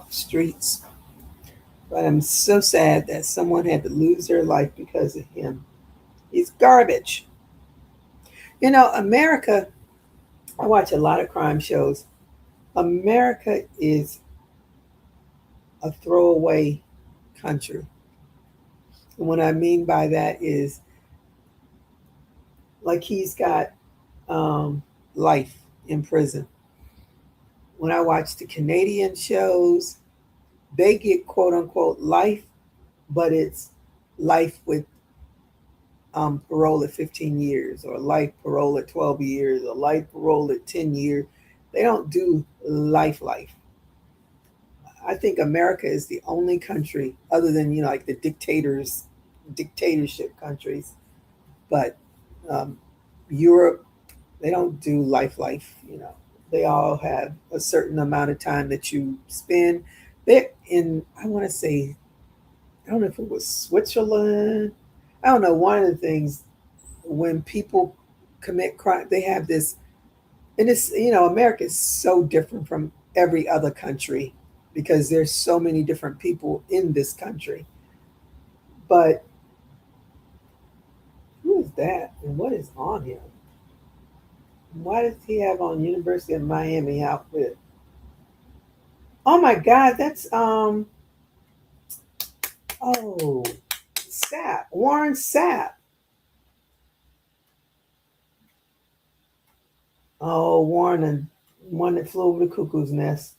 streets, but I'm so sad that someone had to lose their life because of him. He's garbage. You know, America, I watch a lot of crime shows. America is a throwaway country. And what I mean by that is like he's got life in prison. When I watch the Canadian shows, they get quote unquote life, but it's life with parole at 15 years, or life parole at 12 years, or life parole at 10 years. They don't do life. I think America is the only country, other than like the dictatorship countries, but um, Europe, they don't do life. They all have a certain amount of time that you spend. They're in, I want to say, I don't know if it was Switzerland. I don't know. One of the things, when people commit crime, they have this, and it's, America is so different from every other country because there's so many different people in this country. But who is that, and what is on him? Why does he have on University of Miami outfit? Oh my God, that's oh, Sapp, Warren Sapp. Oh, Warren, and one that flew over the cuckoo's nest.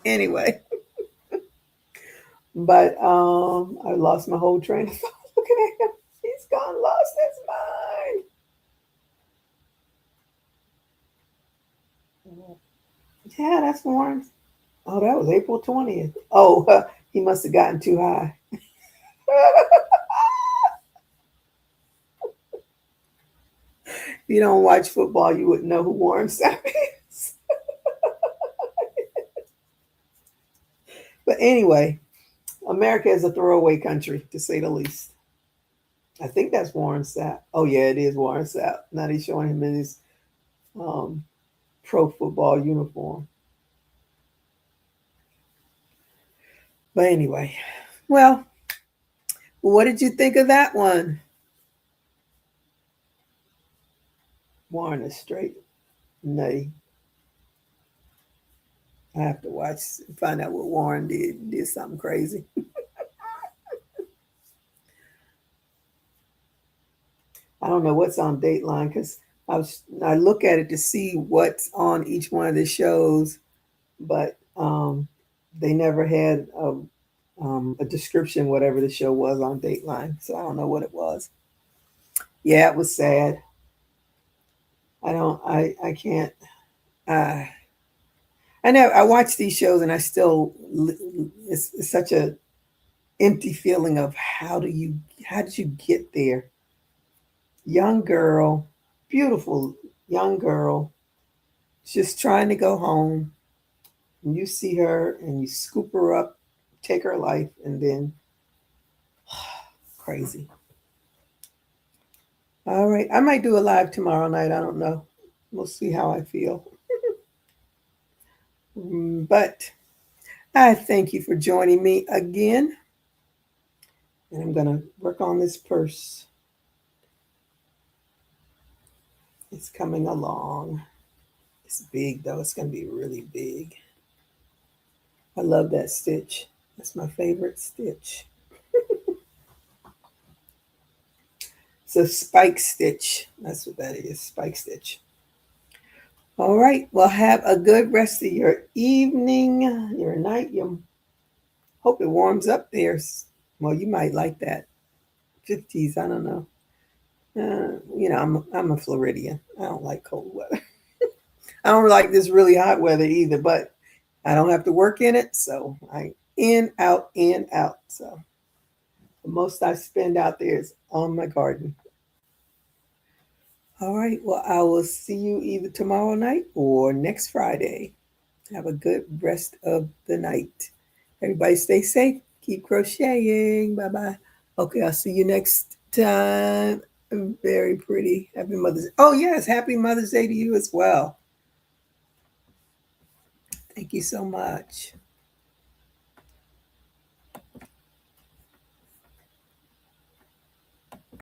Anyway, but I lost my whole train of thought. Look at him. He's gone, lost his mind. Yeah, that's Warren. Oh, that was April 20th. Oh, he must have gotten too high. If you don't watch football, you wouldn't know who Warren Sapp is. But anyway, America is a throwaway country, to say the least. I think that's Warren Sapp. Oh, yeah, it is Warren Sapp. Now they're showing him in his um, pro football uniform. But anyway, well, what did you think of that one? Warren is straight nutty. I have to watch, find out what Warren did. Did something crazy. I don't know what's on Dateline because I look at it to see what's on each one of the shows, but they never had a description, whatever the show was on Dateline. So I don't know what it was. Yeah, it was sad. I can't. Uh, I know I watch these shows and I still, it's such a empty feeling of how did you get there? Young girl, beautiful young girl, just trying to go home. And you see her and you scoop her up, take her life, and then crazy. All right. I might do a live tomorrow night. I don't know. We'll see how I feel. But I thank you for joining me again. And I'm going to work on this purse. It's coming along. It's big, though. It's going to be really big. I love that stitch. That's my favorite stitch. It's a spike stitch. That's what that is, spike stitch. All right. Well, have a good rest of your evening, your night. You hope it warms up there. Well, you might like that. 50s. I don't know. I'm a Floridian. I don't like cold weather. I don't like this really hot weather either, but I don't have to work in it, so I in, out, in, out. So the most I spend out there is on my garden. All right. Well, I will see you either tomorrow night or next Friday. Have a good rest of the night. Everybody stay safe. Keep crocheting. Bye bye. Okay, I'll see you next time. Very pretty. Happy Mother's Day. Oh, yes. Happy Mother's Day to you as well. Thank you so much.